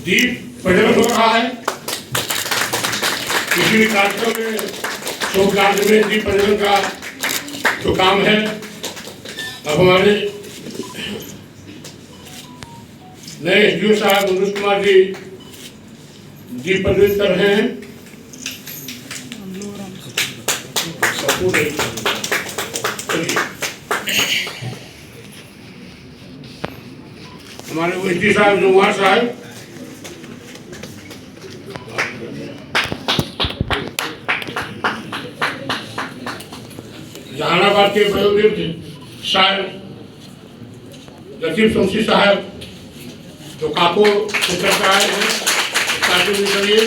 दीप प्रज्वलन हो रहा है। किसी भी कार्यक्रम में, शुभ कार्य में दीप प्रज्वलन का जो काम है, अब हमारे नए एसडीओ साहब मनोज कुमार जी दीप प्रज्वलित कर रहे हैं। हमारे एसडी साहब जोहार साहब जहानाबाद के बयोदेव साहब लतीफ शमसी साहब जो काको से करके आए हैं, स्टार्टिंग में करिए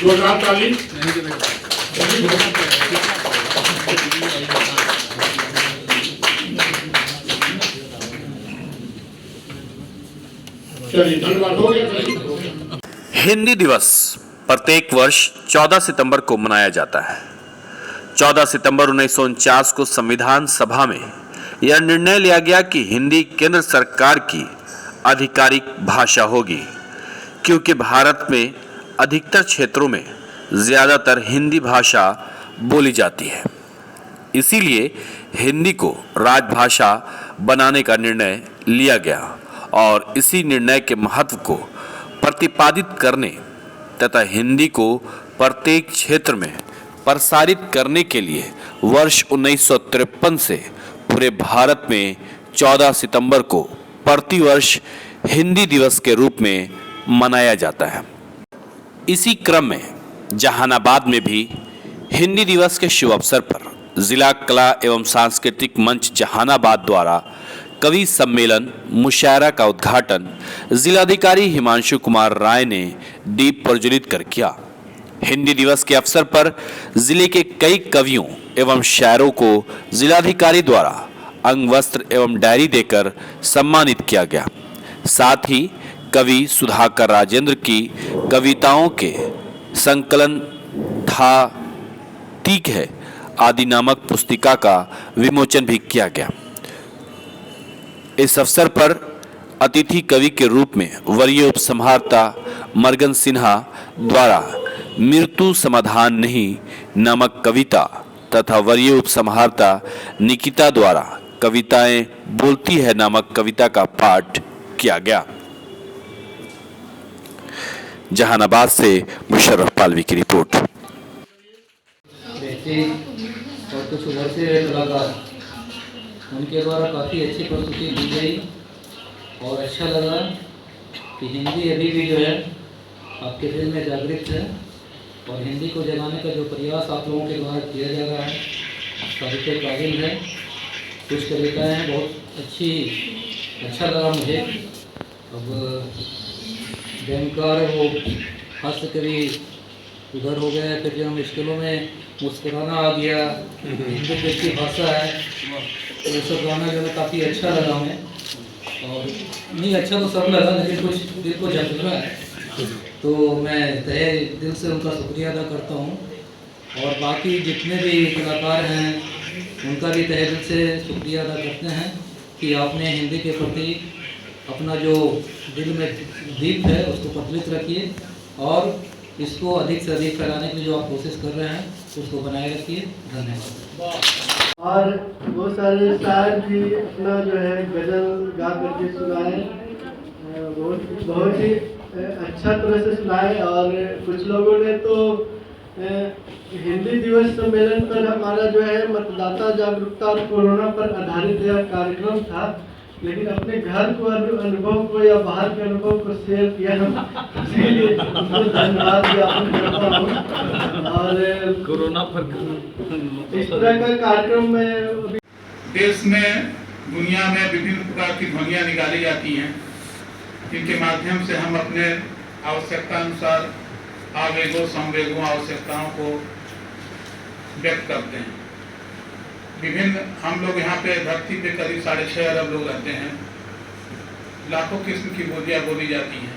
2040। चलिए धन्यवाद, हो गया। हिंदी दिवस प्रत्येक वर्ष 14 सितंबर को मनाया जाता है। 14 सितंबर 1949 को संविधान सभा में यह निर्णय लिया गया कि हिंदी केंद्र सरकार की आधिकारिक भाषा होगी, क्योंकि भारत में अधिकतर क्षेत्रों में ज़्यादातर हिंदी भाषा बोली जाती है। इसीलिए हिंदी को राजभाषा बनाने का निर्णय लिया गया और इसी निर्णय के महत्व को प्रतिपादित करने तथा हिंदी को प्रत्येक क्षेत्र में प्रसारित करने के लिए वर्ष 1953 से पूरे भारत में 14 सितंबर को प्रतिवर्ष हिंदी दिवस के रूप में मनाया जाता है। इसी क्रम में जहानाबाद में भी हिंदी दिवस के शुभ अवसर पर जिला कला एवं सांस्कृतिक मंच जहानाबाद द्वारा कवि सम्मेलन मुशायरा का उद्घाटन जिलाधिकारी हिमांशु कुमार राय ने दीप प्रज्वलित कर किया। हिंदी दिवस के अवसर पर जिले के कई कवियों एवं शायरों को जिलाधिकारी द्वारा अंग वस्त्र एवं डायरी देकर सम्मानित किया गया। साथ ही कवि सुधाकर राजेंद्र की कविताओं के संकलन था तीक है आदि नामक पुस्तिका का विमोचन भी किया गया। इस अवसर पर अतिथि कवि के रूप में वरीय उपसंहारता मर्गन सिन्हा द्वारा मृत्यु समाधान नहीं नामक कविता तथा वरीय उपसंहारता निकिता द्वारा कविताएं बोलती है नामक कविता का पाठ किया गया। जहानाबाद से मुशर्रफ पालवी की रिपोर्ट। और कुछ उधर से कलाकार उनके द्वारा काफ़ी अच्छी प्रस्तुति दी गई और अच्छा लगा कि हिंदी अभी भी जो है आपके दिल में जागृत है और हिंदी को जगाने का जो प्रयास आप लोगों के द्वारा किया जा रहा है साहित्य काबिल है। कुछ कविताएँ हैं बहुत अच्छा लगा मुझे। अब बैंकर वो हास्य कवि उधर हो गए, फिर जो मुश्किलों में मुस्कुराना आ गया, हिंदी जैसी भाषा है तो ये सब गाना जो है काफ़ी अच्छा लगा हमें। और नहीं अच्छा तो सब लगा, लेकिन कुछ दिल को झटका है तो मैं तहे दिल से उनका शुक्रिया अदा करता हूँ। और बाकी जितने भी कलाकार हैं उनका भी तहे दिल से शुक्रिया अदा करते हैं कि आपने हिंदी के प्रति अपना जो दिल में दीप है उसको प्रज्वलित रखिए और इसको अधिक से अधिक फैलाने की जो आप कोशिश कर रहे हैं उसको बनाए रखिए। धन्यवाद। और बहुत सारे शायर भी अपना जो है गज़ल गा करके सुनाए, बहुत ही अच्छा तरह से सुनाए। और कुछ लोगों ने तो हिंदी दिवस सम्मेलन पर हमारा जो है मतदाता जागरूकता और कोरोना पर आधारित यह कार्यक्रम था, लेकिन अपने घर को अनुभव को या बाहर के अनुभव को शेयर किया, इसीलिए धन्यवाद ज्ञापन करता हूँ। और कोरोना पर इस तरह का कार्यक्रम में देश में दुनिया में विभिन्न प्रकार की ध्वनियाँ निकाली जाती हैं, जिनके माध्यम से हम अपने आवश्यकता अनुसार आवेगों संवेगों आवश्यकताओं को व्यक्त करते हैं। विभिन्न हम लोग यहाँ पे धरती पे करीब 6.5 अरब लोग रहते हैं, लाखों किस्म की बोलियाँ बोली जाती हैं।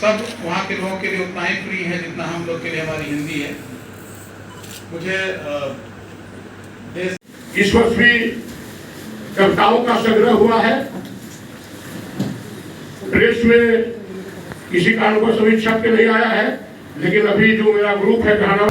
सब वहाँ के लोगों के लिए उतना ही प्रिय है जितना हम लोग के लिए हमारी हिंदी है। मुझे इस वर्ष भी कविताओं का संग्रह हुआ है। प्रेस में किसी कारणवश अभी छत पे नहीं आया है, लेकिन अभी जो मेरा ग्रुप है गाना